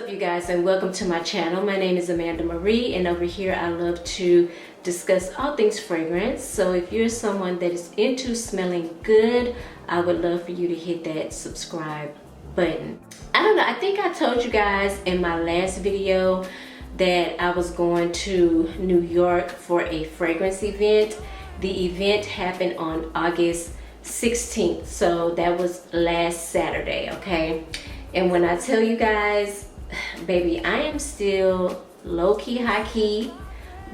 up, you guys, and welcome to my channel. My name is Amanda Marie, and over here I love to discuss all things fragrance. So if you're someone that is into smelling good, I would love for you to hit that subscribe button. I don't know, I think I told you guys in my last video that I was going to New York for a fragrance event. The event happened on August 16th, so that was last Saturday, okay? And when I tell you guys, baby, I am still low-key, high-key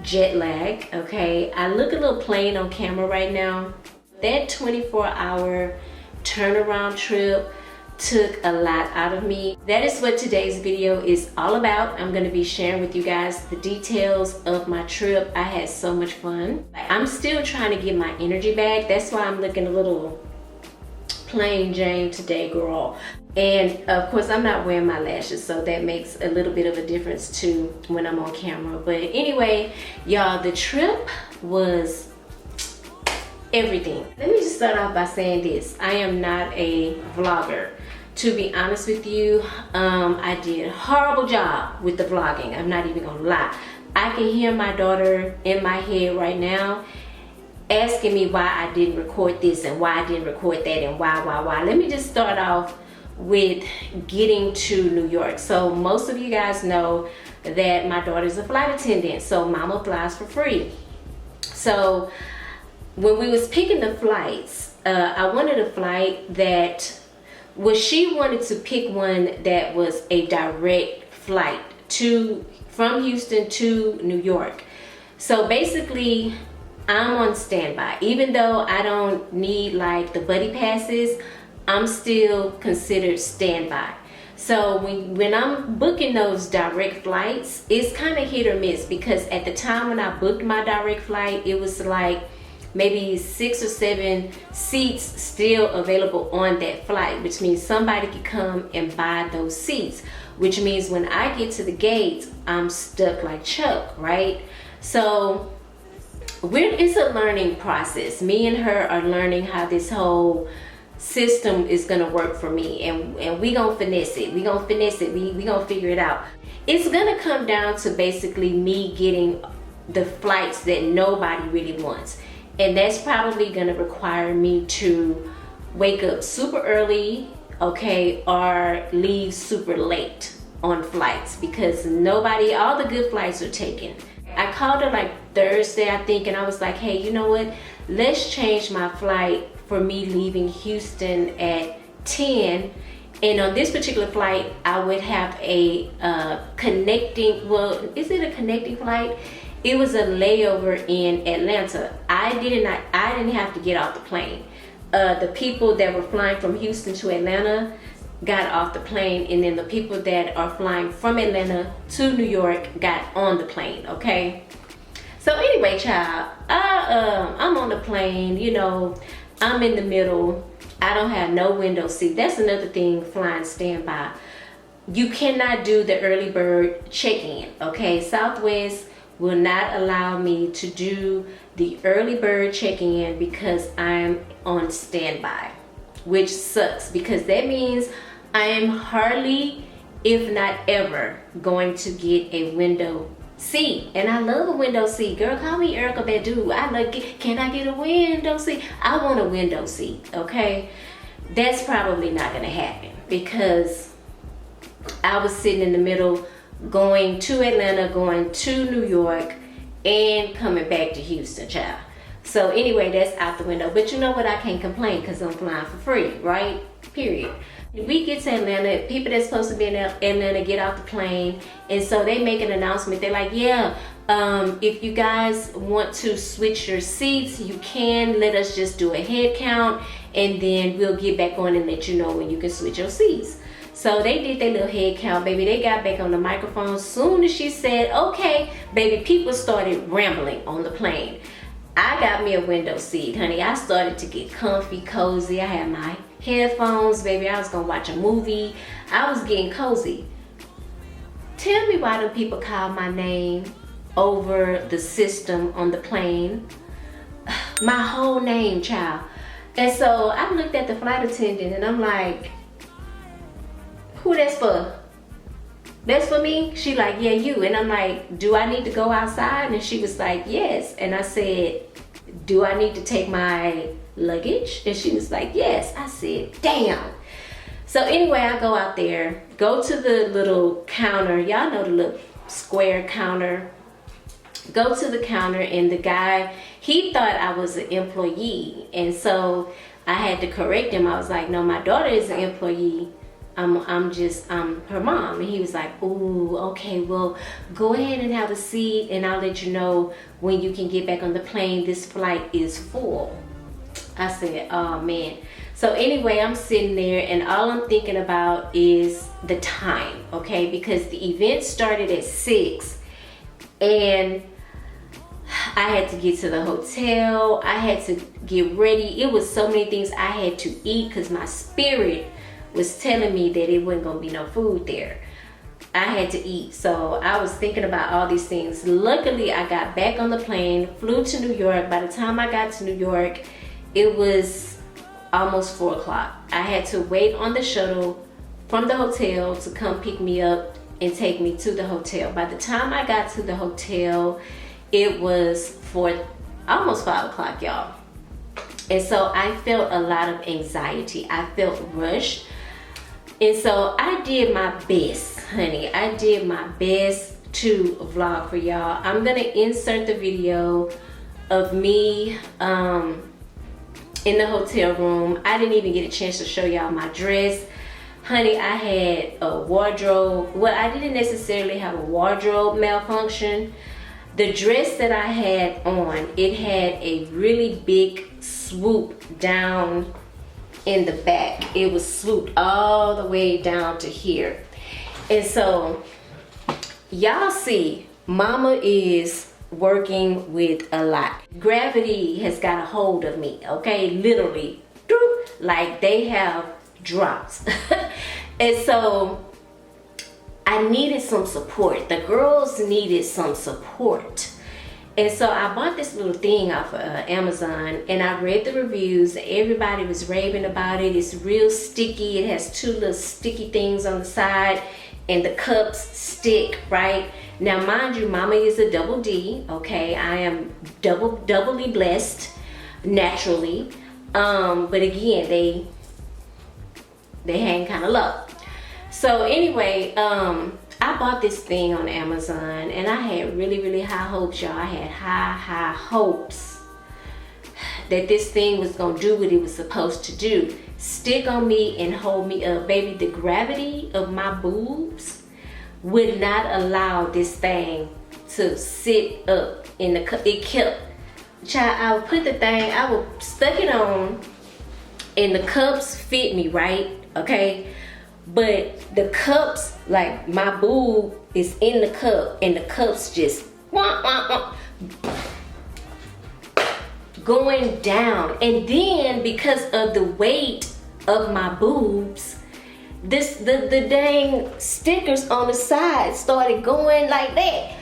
jet lag, okay? I look a little plain on camera right now. That 24-hour turnaround trip took a lot out of me. That is what today's video is all about. I'm going to be sharing with you guys the details of my trip. I had so much fun. I'm still trying to get my energy back. That's why I'm looking a little plain Jane today, girl. And of course I'm not wearing my lashes, so that makes a little bit of a difference too when I'm on camera. But anyway, y'all, the trip was everything. Let me just start off by saying this. I am not a vlogger. To be honest with you, I did a horrible job with the vlogging. I'm not even gonna lie. I can hear my daughter in my head right now asking me why I didn't record this and why I didn't record that and why. Let me just start off with getting to New York. So most of you guys know that my daughter's a flight attendant, so mama flies for free. So when we was picking the flights, I wanted a flight that she wanted to pick one that was a direct flight from Houston to New York. So basically I'm on standby. Even though I don't need like the buddy passes, I'm still considered standby. So when I'm booking those direct flights, it's kind of hit or miss, because at the time when I booked my direct flight, it was like maybe 6 or 7 seats still available on that flight, which means somebody could come and buy those seats, which means when I get to the gates, I'm stuck like Chuck, right? So it's a learning process. Me and her are learning how this whole system is gonna work for me, and we gonna finesse it. We gonna figure it out. It's gonna come down to basically me getting the flights that nobody really wants, and that's probably gonna require me to wake up super early, okay, or leave super late on flights, because all the good flights are taken. I called her like Thursday, I think, and I was like, hey, you know what? Let's change my flight for me leaving Houston at 10. And on this particular flight, I would have a connecting, well, is it a connecting flight? It was a layover in Atlanta. I didn't have to get off the plane. The people that were flying from Houston to Atlanta got off the plane, and then the people that are flying from Atlanta to New York got on the plane, okay? So anyway, child, I'm on the plane, you know, I'm in the middle. I don't have no window seat. That's another thing flying standby. You cannot do the early bird check-in, okay? Southwest will not allow me to do the early bird check-in because I'm on standby, which sucks, because that means I am hardly, if not ever, going to get a window seat. And I love a window seat. Girl, call me Erica Badu. Can I get a window seat? I want a window seat, okay? That's probably not gonna happen, because I was sitting in the middle, going to Atlanta, going to New York, and coming back to Houston, child. So anyway, that's out the window. But you know what? I can't complain because I'm flying for free, right? Period. We get to Atlanta, people that's supposed to be in Atlanta get off the plane, and so they make an announcement. They're like, yeah, if you guys want to switch your seats, you can. Let us just do a head count, and then we'll get back on and let you know when you can switch your seats. So they did their little head count, baby. They got back on the microphone. Soon as she said, okay, baby, people started rambling on the plane. I got me a window seat, honey. I started to get comfy, cozy. I had my headphones, baby. I was gonna watch a movie. I was getting cozy. Tell me why do people call my name over the system on the plane? My whole name, child. And so I looked at the flight attendant and I'm like, who that's for? That's for me? She like, yeah, you. And I'm like, do I need to go outside? And she was like, yes. And I said, do I need to take my luggage? And she was like, yes. I said, damn. So anyway, I go out there, go to the little counter. Y'all know the little square counter. Go to the counter, and the guy, he thought I was an employee. And so I had to correct him. I was like, no, my daughter is an employee. I'm just her mom. And he was like, ooh, okay, well, go ahead and have a seat, and I'll let you know when you can get back on the plane. This flight is full. I said, oh man. So anyway, I'm sitting there, and all I'm thinking about is the time, okay? Because the event started at 6, and I had to get to the hotel. I had to get ready. It was so many things I had to eat because my spirit was telling me that it wasn't gonna be no food there. I had to eat. So I was thinking about all these things. Luckily, I got back on the plane, flew to New York. By the time I got to New York, it was almost 4 o'clock. I had to wait on the shuttle from the hotel to come pick me up and take me to the hotel. By the time I got to the hotel, it was almost 5 o'clock, y'all. And so I felt a lot of anxiety. I felt rushed. And so I did my best, honey. I did my best to vlog for y'all. I'm gonna insert the video of me in the hotel room. I didn't even get a chance to show y'all my dress. Honey, I had a wardrobe. Well, I didn't necessarily have a wardrobe malfunction. The dress that I had on, it had a really big swoop down in the back. It was swooped all the way down to here. And so y'all see, mama is working with a lot. Gravity has got a hold of me, okay? Literally, like they have drops. And so I needed some support. The girls needed some support. And so I bought this little thing off of Amazon, and I read the reviews. Everybody was raving about it. It's real sticky. It has 2 little sticky things on the side, and the cups stick, right? Now, mind you, mama is a double D, okay? I am doubly blessed naturally. But again, they hang kind of low. So anyway, I bought this thing on Amazon, and I had really high hopes, y'all. I had high hopes that this thing was gonna do what it was supposed to do. Stick on me and hold me up. Baby, the gravity of my boobs would not allow this thing to sit up in the cup. It kept, child, I would put the thing, I would stuck it on, and the cups fit me, right? Okay? But the cups, like my boob is in the cup, and the cups just going down. And then because of the weight of my boobs, the dang stickers on the side started going like that.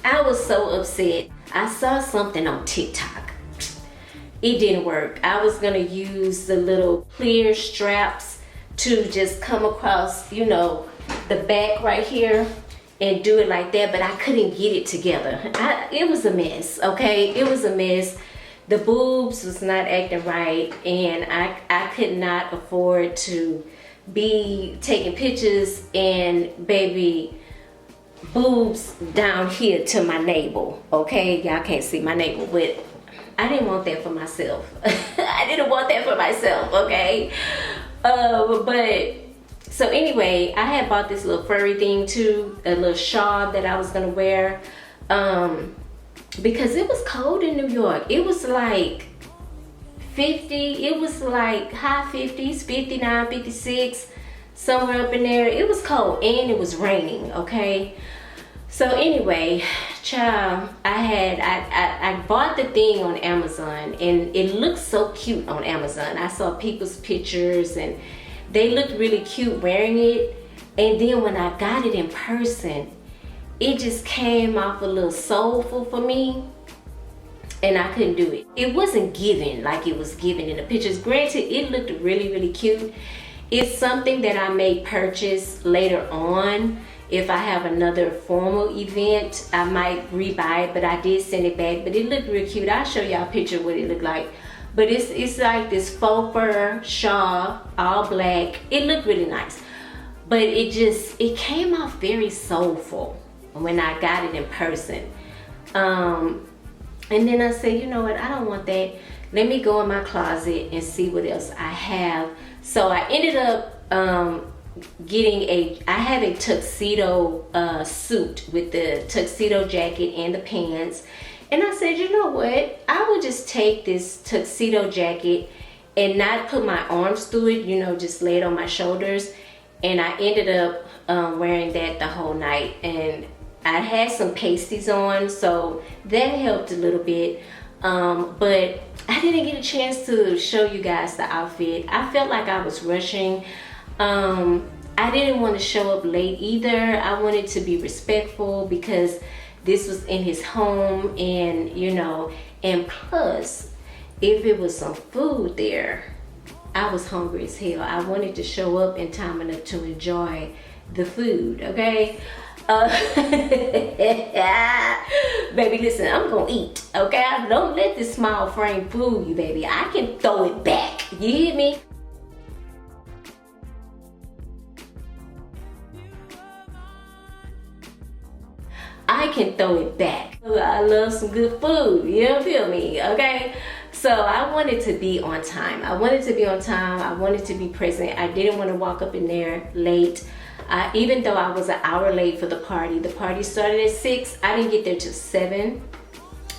I was so upset. I saw something on TikTok. It didn't work. I was gonna use the little clear straps to just come across, you know, the back right here and do it like that, but I couldn't get it together. It was a mess, okay? It was a mess. The boobs was not acting right, and I could not afford to be taking pictures and baby boobs down here to my navel, okay? Y'all can't see my navel, but I didn't want that for myself. I didn't want that for myself, okay? But so anyway, I had bought this little furry thing too, a little shawl that I was gonna wear, because it was cold in New York. It was like 50, it was like high 50s, 59, 56, somewhere up in there. It was cold and it was raining, okay? So anyway, child, I bought the thing on Amazon, and it looked so cute on Amazon. I saw people's pictures and they looked really cute wearing it. And then when I got it in person, it just came off a little soulful for me, and I couldn't do it. It wasn't given like it was given in the pictures. Granted, it looked really cute, It's something that I may purchase later on. If I have another formal event, I might rebuy it, but I did send it back. But it looked real cute. I'll show y'all a picture of what it looked like. But it's like this faux fur shawl, all black. It looked really nice. But it came off very soulful when I got it in person. And then I said, you know what, I don't want that. Let me go in my closet and see what else I have. So I ended up I have a tuxedo suit with the tuxedo jacket and the pants. And I said, you know what, I will just take this tuxedo jacket and not put my arms through it, you know, just lay it on my shoulders. And I ended up wearing that the whole night. And I had some pasties on, so that helped a little bit. But I didn't get a chance to show you guys the outfit. I felt like I was rushing. I didn't want to show up late either. I wanted to be respectful because this was in his home, and you know, and plus, if it was some food there, I was hungry as hell. I wanted to show up in time enough to enjoy the food, okay? Baby, listen, I'm gonna eat, okay? Don't let this small frame fool you, baby. I can throw it back. You hear me? I can throw it back. I love some good food, you don't feel me, okay? So I wanted to be on time. I wanted to be present. I didn't want to walk up in there late. Even though I was an hour late for the party started at 6. I didn't get there till 7.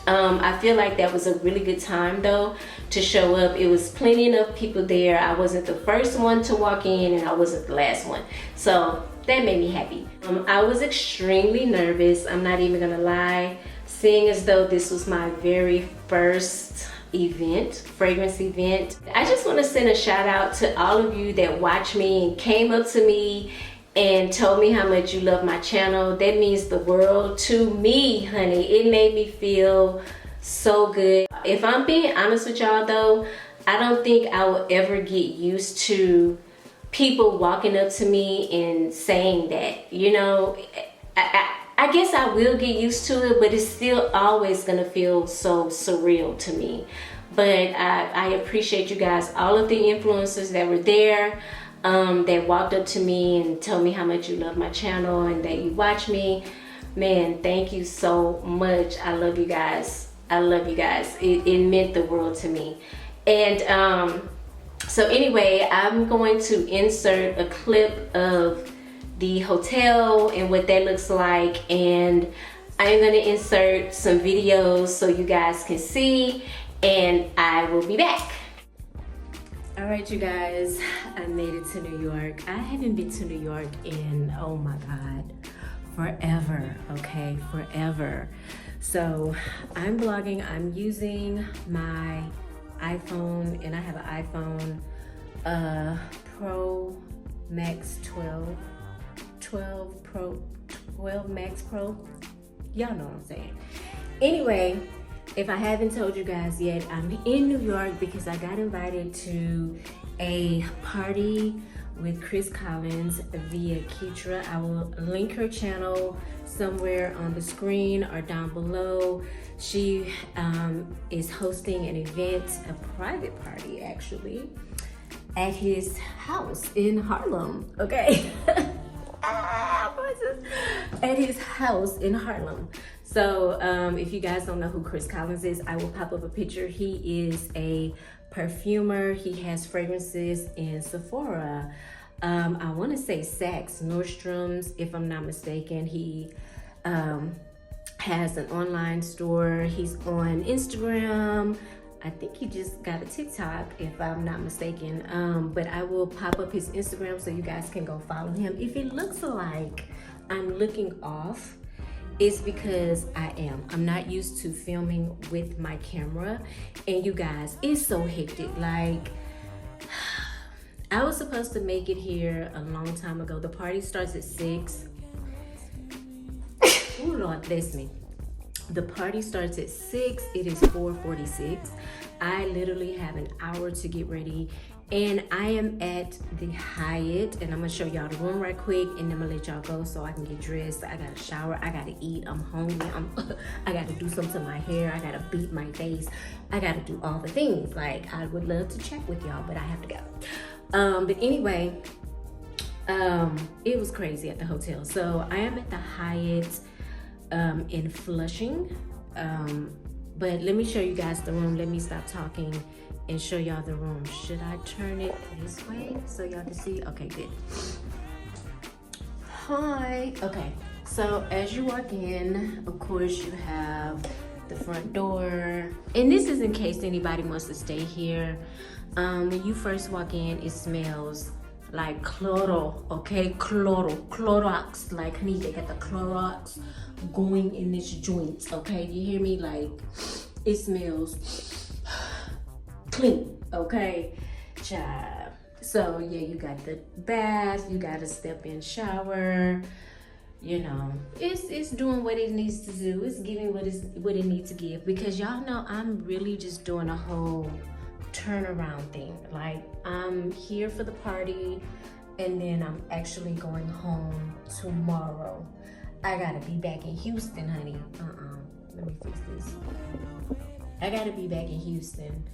I feel like that was a really good time though to show up. It was plenty enough people there. I wasn't the first one to walk in, and I wasn't the last one. So that made me happy. I was extremely nervous. I'm not even gonna lie, seeing as though this was my very first fragrance event. I just want to send a shout out to all of you that watch me and came up to me and told me how much you love my channel. That means the world to me, honey. It made me feel so good. If I'm being honest with y'all though, I don't think I will ever get used to people walking up to me and saying that, you know. I guess I will get used to it, but it's still always gonna feel so surreal to me. But I appreciate you guys, all of the influencers that were there, that walked up to me and told me how much you love my channel and that you watch me. Man, thank you so much. I love you guys. I love you guys. It meant the world to me. And so anyway, I'm going to insert a clip of the hotel and what that looks like, and I'm going to insert some videos so you guys can see, and I will be back. All right, you guys, I made it to New York. I haven't been to New York in, oh my God, forever, okay, forever. So I'm vlogging, I'm using my iPhone, and I have an iPhone Pro Max 12 Max Pro. Y'all know what I'm saying. Anyway, if I haven't told you guys yet, I'm in New York because I got invited to a party with Chris Collins via Keitra. I will link her channel somewhere on the screen or down below. She is hosting an event, a private party actually, at his house in Harlem, okay? At his house in Harlem. So if you guys don't know who Chris Collins is, I will pop up a picture. He is a perfumer. He has fragrances in Sephora. I want to say Saks, Nordstrom's, if I'm not mistaken. He has an online store. He's on Instagram. I think he just got a TikTok, if I'm not mistaken. But I will pop up his Instagram so you guys can go follow him. If it looks like I'm looking off, it's because I am. I'm not used to filming with my camera. And you guys, it's so hectic. Like, I was supposed to make it here a long time ago. The party starts at 6. Oh, Lord bless me. The party starts at 6. It is 4:46. I literally have an hour to get ready And I am at the Hyatt, and I'm gonna show y'all the room right quick, and then I'm gonna let y'all go so I can get dressed. I gotta shower, I gotta eat, I'm hungry, I gotta do something to my hair, I gotta beat my face, I gotta do all the things. Like, I would love to chat with y'all, but I have to go. But anyway, it was crazy at the hotel. So I am at the Hyatt in Flushing. But let me show you guys the room. Let me stop talking and show y'all the room. Should I turn it this way so y'all can see? Okay, good. Hi. Okay, so as you walk in, of course, you have the front door. And this is in case anybody wants to stay here. When you first walk in, it smells like chloro, okay? Clorox. Like, honey, they got the Clorox going in this joint, okay? You hear me? Like, it smells clean, okay? Child. So yeah, you got the bath, you got a step-in shower. You know, it's doing what it needs to do. It's giving what it needs to give, because y'all know I'm really just doing a whole turnaround thing. Like, I'm here for the party, and then I'm actually going home tomorrow. I gotta be back in Houston, honey. Let me fix this. I gotta be back in Houston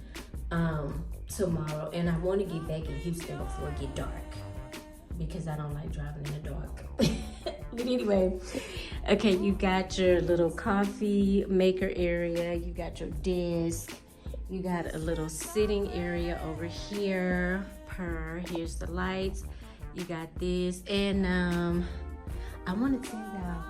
tomorrow, and I want to get back in Houston before it get dark, because I don't like driving in the dark. But anyway, okay, you got your little coffee maker area, you got your desk, you got a little sitting area over here. Here's the lights, you got this, and I want to tell y'all,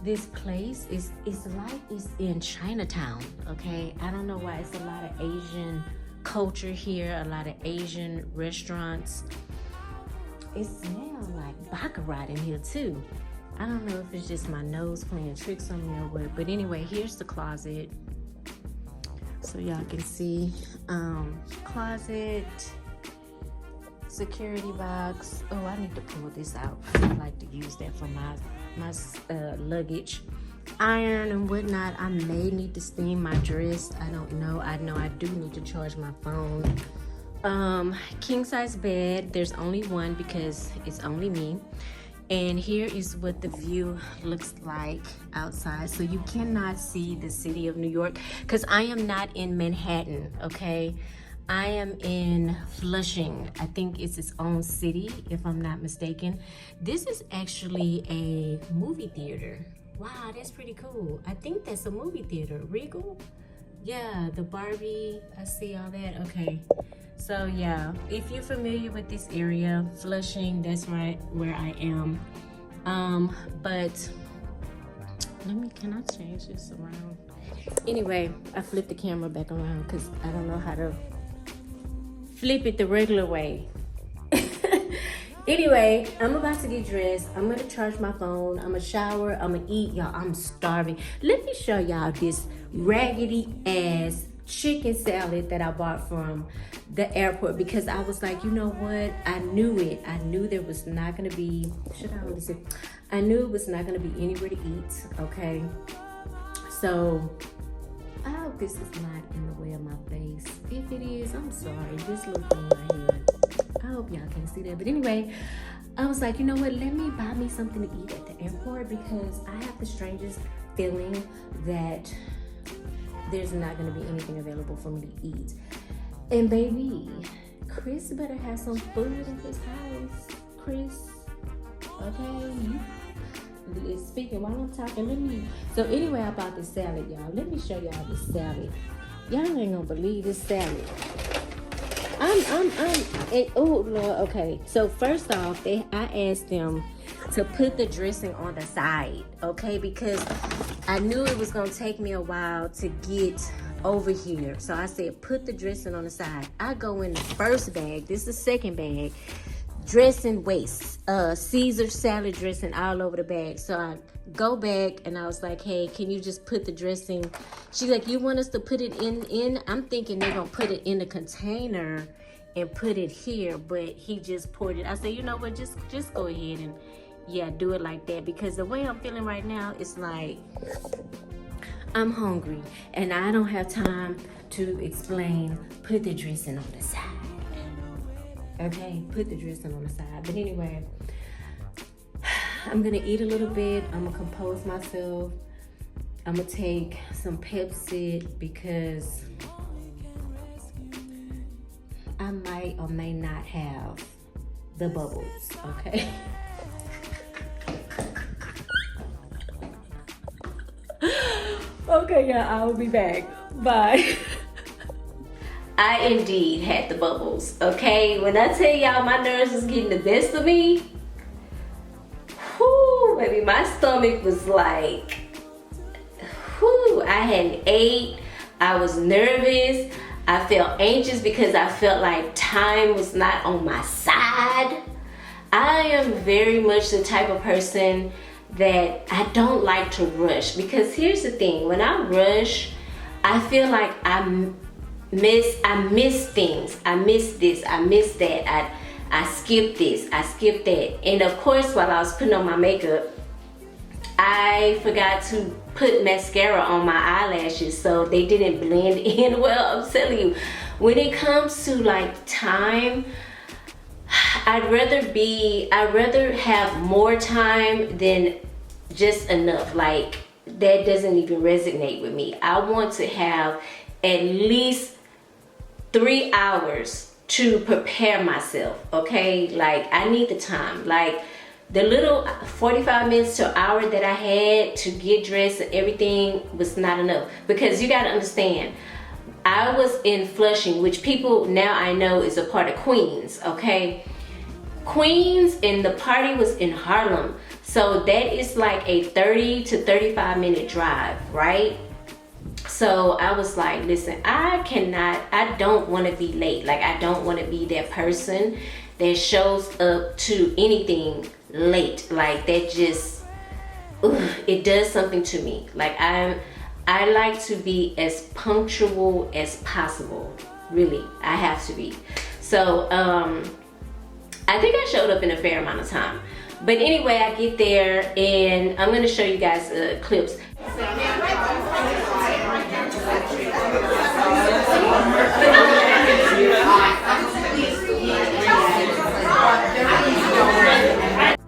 this place is like it's in Chinatown, okay? I don't know why. It's a lot of Asian culture here, a lot of Asian restaurants. It smells like baccarat in here too. I don't know if it's just my nose playing tricks on me or what, but anyway, here's the closet. So y'all can see, closet, security box. Oh, I need to pull this out. I like to use that for my luggage. Iron and whatnot. I may need to steam my dress. I don't know. I know I do need to charge my phone. King size bed. There's only one because it's only me. And here is what the view looks like outside. So you cannot see the city of New York, because I am not in Manhattan, okay? I am in Flushing. I think it's its own city, if I'm not mistaken. This is actually a movie theater. Wow, that's pretty cool. I think that's a movie theater. Regal? Yeah, the Barbie, I see all that. Okay. So yeah, if you're familiar with this area, Flushing, that's right where I am. But can I change this around? Anyway, I flipped the camera back around because I don't know how to flip it the regular way. Anyway, I'm about to get dressed. I'm gonna charge my phone. I'm gonna shower. I'm gonna eat. Y'all, I'm starving. Let me show y'all this raggedy ass chicken salad that I bought from the airport, because I was like, you know what? I knew it. I knew there was not gonna be, I knew it was not gonna be anywhere to eat, okay? So, I hope this is not in the way of my face. If it is, I'm sorry. This little thing right here. I hope y'all can see that. But anyway, I was like, you know what? Let me buy me something to eat at the airport, because I have the strangest feeling that there's not going to be anything available for me to eat. And baby, Chris better have some food in his house. Chris, okay? Speaking while I'm talking, so anyway, I bought this salad, y'all. Let me show y'all this salad. Y'all ain't gonna believe this salad. Oh Lord, okay. So first off, I asked them to put the dressing on the side, okay? Because I knew it was gonna take me a while to get over here. So I said, put the dressing on the side. I go in the first bag, this is the second bag, dressing waste, Caesar salad dressing all over the bag. So I go back and I was like, hey, can you just put the dressing? She's like, you want us to put it in? I'm thinking they're gonna put it in a container and put it here, but he just poured it. I said, you know what, just go ahead and yeah, do it like that, because the way I'm feeling right now, it's like I'm hungry and I don't have time to explain, put the dressing on the side. Okay, put the dressing on the side. But anyway, I'm gonna eat a little bit. I'm gonna compose myself. I'm gonna take some Pepsi because I might or may not have the bubbles, okay? Okay, yeah, I'll be back. Bye. I indeed had the bubbles, okay? When I tell y'all my nerves was getting the best of me, whoo, baby, my stomach was like, whoo, I hadn't ate, I was nervous, I felt anxious because I felt like time was not on my side. I am very much the type of person that I don't like to rush, because here's the thing, when I rush, I feel like I miss things. I miss this, I miss that, I skip this, I skip that. And of course, while I was putting on my makeup, I forgot to put mascara on my eyelashes, so they didn't blend in well. I'm telling you, when it comes to like time, I'd rather have more time than just enough. Like, that doesn't even resonate with me. I want to have at least 3 hours to prepare myself, okay? Like, I need the time. Like, the little 45 minutes to an hour that I had to get dressed and everything was not enough. Because you gotta understand, I was in Flushing, which people now I know is a part of Queens, okay? Queens, and the party was in Harlem. So that is like a 30 to 35 minute drive, right? So I was like, listen, I don't want to be late. Like, I don't want to be that person that shows up to anything late. Like, that just, it does something to me. Like, I like to be as punctual as possible. Really, I have to be. So I think I showed up in a fair amount of time. But anyway, I get there and I'm gonna show you guys clips.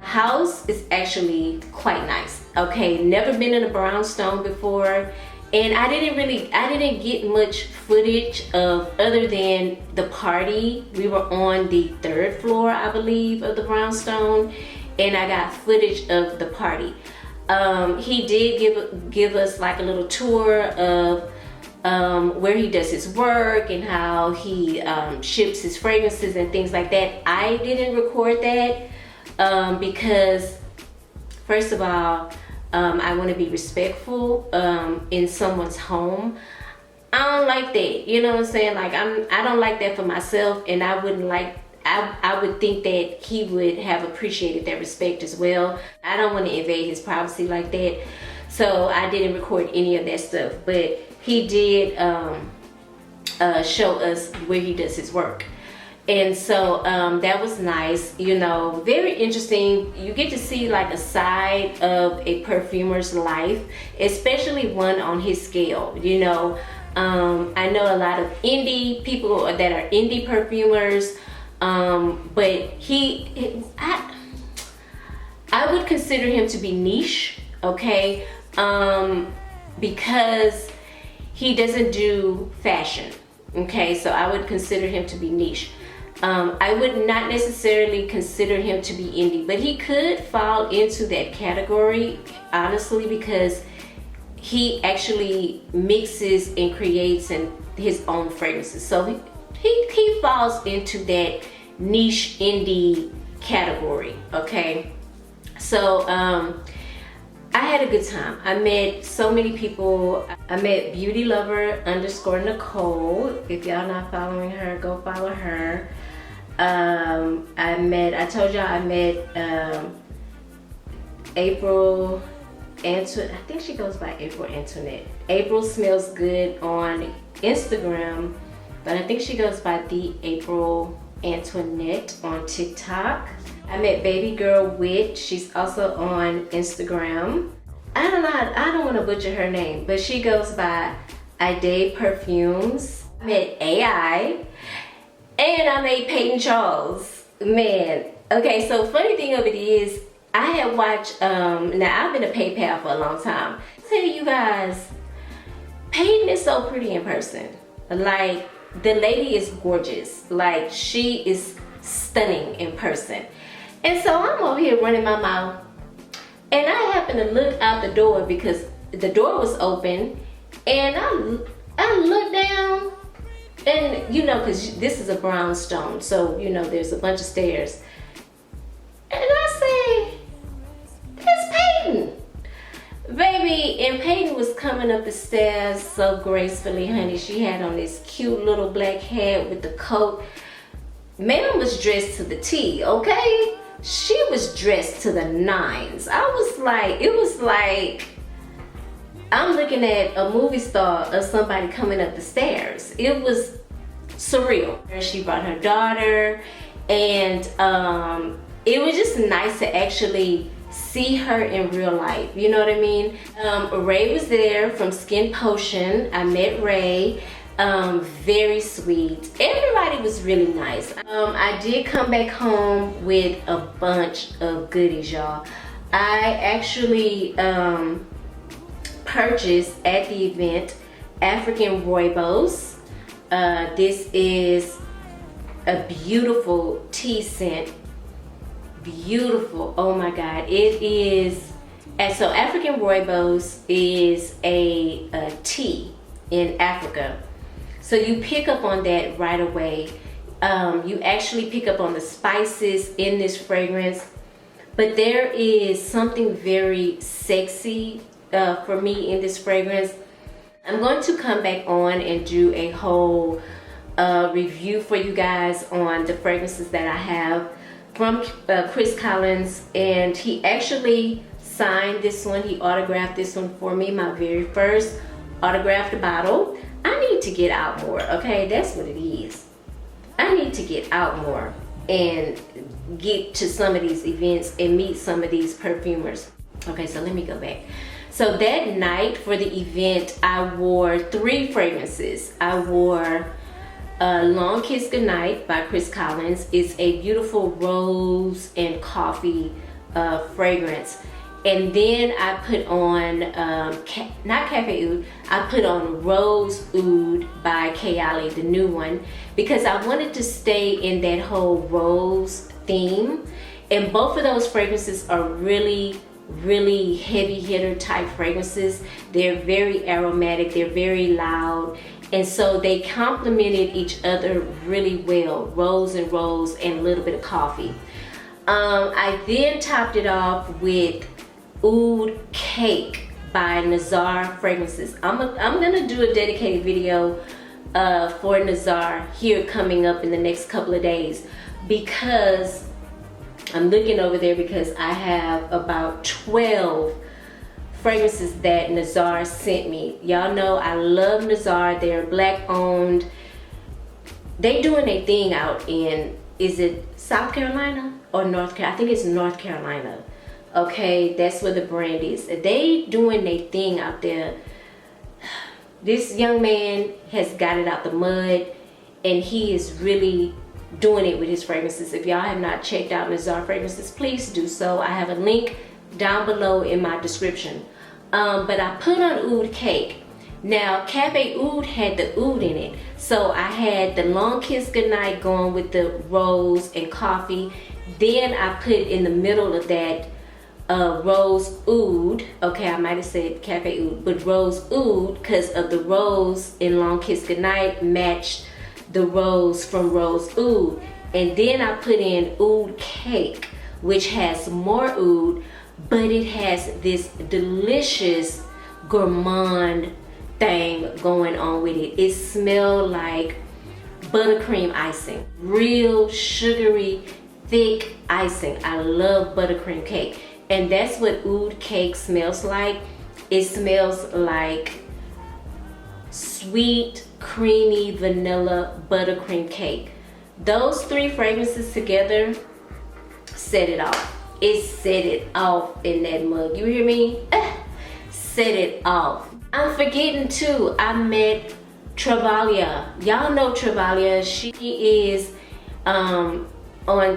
House is actually quite nice, okay? Never been in a brownstone before, and I didn't get much footage of, other than the party. We were on the 3rd floor, I believe, of the brownstone, and I got footage of the party. He did give us like a little tour of where he does his work and how he ships his fragrances and things like that. I didn't record that because, first of all, I want to be respectful in someone's home. I don't like that, you know what I'm saying? Like, I don't like that for myself, and I wouldn't like, I would think that he would have appreciated that respect as well. I don't want to invade his privacy like that, so I didn't record any of that stuff. But he did show us where he does his work, and so that was nice. You know, very interesting. You get to see like a side of a perfumer's life, especially one on his scale. You know, I know a lot of indie people that are indie perfumers. But I would consider him to be niche, okay? Because he doesn't do fashion, okay? So I would consider him to be niche. I would not necessarily consider him to be indie, but he could fall into that category, honestly, because he actually mixes and creates his own fragrances. So he falls into that niche indie category, okay? So I had a good time. I met so many people. I met Beauty Lover _Nicole. If y'all not following her, go follow her. I told y'all I met April Antoinette. I think she goes by April Antoinette. April Smells Good on Instagram, but I think she goes by the April Antoinette on TikTok. I met Baby Girl Wit. She's also on Instagram. I don't want to butcher her name, but she goes by Ide Perfumes. I met AI. And I made Peyton Charles. Man. Okay, so funny thing of it is, I had watched, now I've been a PayPal for a long time. I tell you guys, Peyton is so pretty in person. Like, the lady is gorgeous. Like, she is stunning in person. And so I'm over here running my mouth. And I happened to look out the door because the door was open. And I looked down. And, you know, because this is a brownstone. So, you know, there's a bunch of stairs. And I say, it's Peyton. Baby, and Peyton was coming up the stairs so gracefully, honey. She had on this cute little black hat with the coat. Ma'am was dressed to the T, okay? She was dressed to the nines. I was like, it was like, I'm looking at a movie star or somebody coming up the stairs. It was surreal. She brought her daughter, and it was just nice to actually see her in real life, you know what I mean? Ray was there from Skin Potion. I met Ray, very sweet. Everybody was really nice. I did come back home with a bunch of goodies, y'all. I actually purchased at the event African Rooibos. This is a beautiful tea scent. Beautiful. Oh my god, it is. And so African Rooibos is a tea in Africa, so you pick up on that right away. You actually pick up on the spices in this fragrance, but there is something very sexy for me in this fragrance. I'm going to come back on and do a whole review for you guys on the fragrances that I have from Chris Collins, and he actually signed this one. He autographed this one for me, my very first autographed bottle. I need to get out more, okay? That's what it is. I need to get out more and get to some of these events and meet some of these perfumers. Okay, so let me go back. So that night for the event, I wore 3 fragrances. I wore Long Kiss Goodnight by Chris Collins. It's a beautiful rose and coffee fragrance. And then I put on, not Cafe Oud, I put on Rose Oud by Kayali, the new one, because I wanted to stay in that whole rose theme. And both of those fragrances are really, really heavy hitter type fragrances. They're very aromatic, they're very loud. And so they complemented each other really well, rose and rose and a little bit of coffee. I then topped it off with Oud Cake by Nazar Fragrances. I'm gonna do a dedicated video for Nazar here coming up in the next couple of days, because I'm looking over there because I have about 12 fragrances that Nazar sent me. Y'all know I love Nazar. They're black owned. They doing a thing out in, is it South Carolina or North Carolina? I think it's North Carolina. Okay, that's where the brand is. They doing a thing out there. This young man has got it out the mud, and he is really doing it with his fragrances. If y'all have not checked out Nazar Fragrances, please do so. I have a link down below in my description. But I put on Oud Cake. Now, Cafe Oud had the oud in it. So I had the Long Kiss Goodnight going with the rose and coffee. Then I put in the middle of that Rose Oud. Okay, I might have said Cafe Oud, but Rose Oud, because of the rose in Long Kiss Goodnight matched the rose from Rose Oud. And then I put in Oud Cake, which has more oud, but it has this delicious gourmand thing going on with it. It smelled like buttercream icing, real sugary, thick icing. I love buttercream cake, and that's what Oud Cake smells like. It smells like sweet, creamy vanilla buttercream cake. Those 3 fragrances together set it off. It set it off in that mug. You hear me? Set it off. I'm forgetting too, I met Travalia. Y'all know Travalia. She is on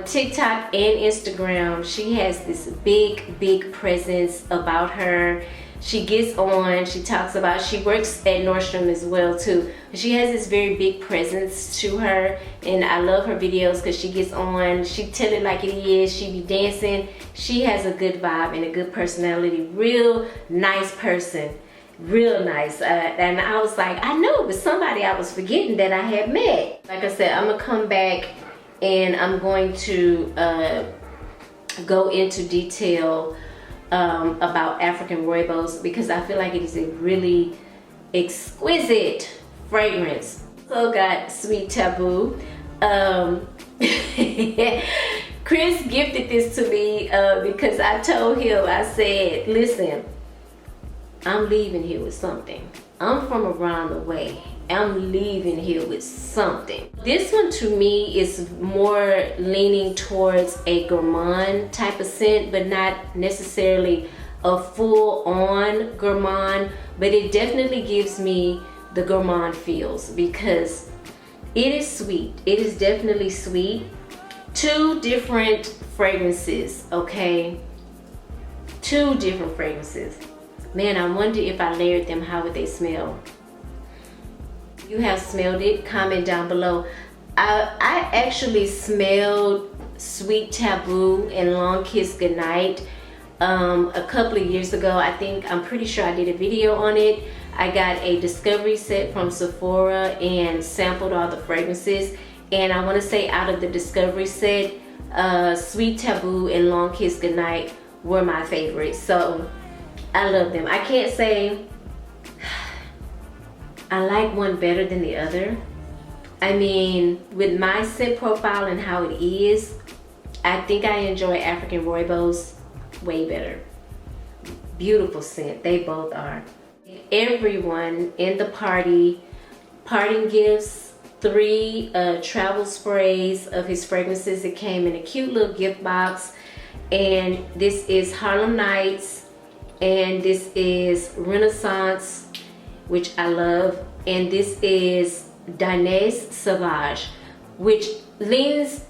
TikTok and Instagram. She has this big presence about her. She gets on, she talks about, she works at Nordstrom as well too. She has this very big presence to her, and I love her videos because she gets on, she tell it like it is, she be dancing. She has a good vibe and a good personality. Real nice person, real nice. And I was like, I know it was somebody I was forgetting that I had met. Like I said, I'm gonna come back and I'm going to go into detail about African rooibos, because I feel like it is a really exquisite fragrance. So got Sweet Taboo. Chris gifted this to me because I told him, I said, listen, I'm leaving here with something. I'm from around the way. I'm leaving here with something. This one to me is more leaning towards a gourmand type of scent, but not necessarily a full-on gourmand, but it definitely gives me the gourmand feels because it is sweet. It is definitely sweet. Two different fragrances, okay? Two different fragrances. Man, I wonder if I layered them, how would they smell? You have smelled it, comment down below. I actually smelled Sweet Taboo and Long Kiss Goodnight a couple of years ago. I'm pretty sure I did a video on it. I got a discovery set from Sephora and sampled all the fragrances, and I want to say out of the discovery set, Sweet Taboo and Long Kiss Goodnight were my favorites. So I love them. I can't say I like one better than the other. I mean, with my scent profile and how it is, I think I enjoy African rooibos way better. Beautiful scent, they both are. Everyone in the party, parting gifts, 3 travel sprays of his fragrances. It came in a cute little gift box. And this is Harlem Nights, and this is Renaissance, which I love, and this is Danse Sauvage, which leans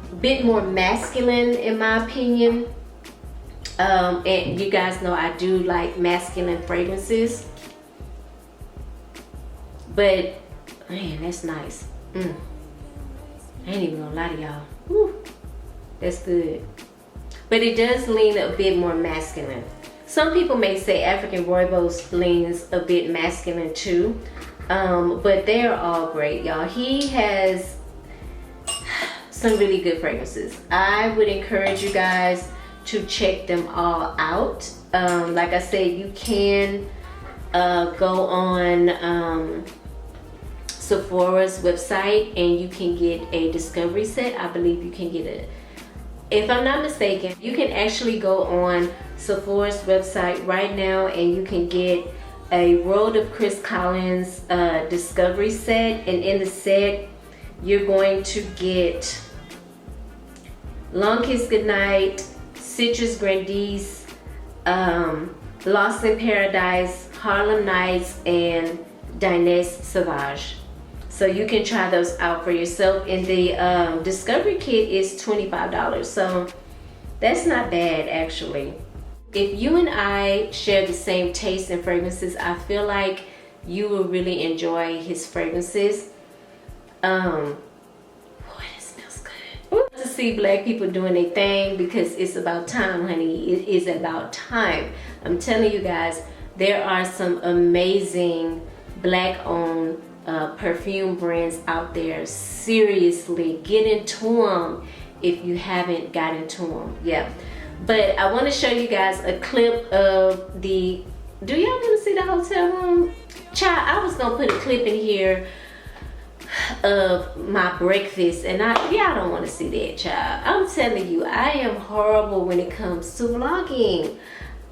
a bit more masculine in my opinion. And you guys know I do like masculine fragrances, but man, that's nice. I ain't even gonna lie to y'all. Woo, that's good. But it does lean a bit more masculine. Some people may say African rooibos leans a bit masculine too, but they're all great, y'all. He has some really good fragrances. I would encourage you guys to check them all out. Like I said, you can go on Sephora's website and you can get a discovery set. I believe you can get it. If I'm not mistaken, you can actually go on Sephora's website right now and you can get a World of Chris Collins discovery set, and in the set you're going to get Long Kiss Goodnight, Citrus Grandice, Lost in Paradise, Harlem Nights, and Danse Sauvage. So you can try those out for yourself. And the discovery kit is $25, so that's not bad actually. If you and I share the same taste in fragrances, I feel like you will really enjoy his fragrances. Boy, it smells good. To see black people doing their thing, because it's about time, honey. It is about time. I'm telling you guys, there are some amazing black-owned perfume brands out there. Seriously, get into them if you haven't got into them. Yeah. But I want to show you guys a clip of the, do y'all want to see the hotel room? Child, I was going to put a clip in here of my breakfast, and y'all don't want to see that, child. I'm telling you, I am horrible when it comes to vlogging.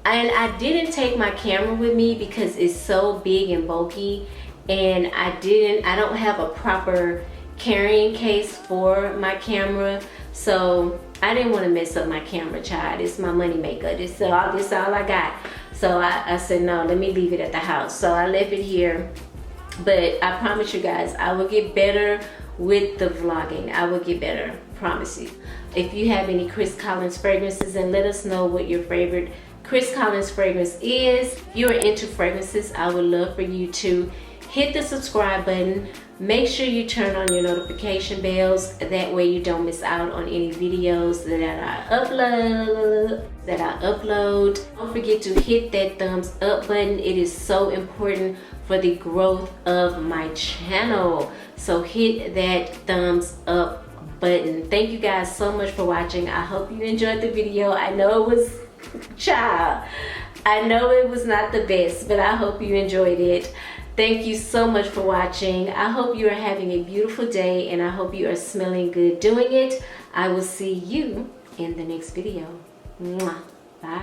And I didn't take my camera with me because it's so big and bulky, and I don't have a proper carrying case for my camera, so I didn't want to mess up my camera, child. It's my money maker. This all I got. So I said, no, let me leave it at the house. So I left it here. But I promise you guys, I will get better with the vlogging. I will get better, promise you. If you have any Chris Collins fragrances, and let us know what your favorite Chris Collins fragrance is. If you're into fragrances, I would love for you to hit the subscribe button. Make sure you turn on your notification bells. That way you don't miss out on any videos that I upload. Don't forget to hit that thumbs up button. It is so important for the growth of my channel. So hit that thumbs up button. Thank you guys so much for watching. I hope you enjoyed the video. I know it was, child, I know it was not the best, but I hope you enjoyed it. Thank you so much for watching. I hope you are having a beautiful day, and I hope you are smelling good doing it. I will see you in the next video. Mwah. Bye.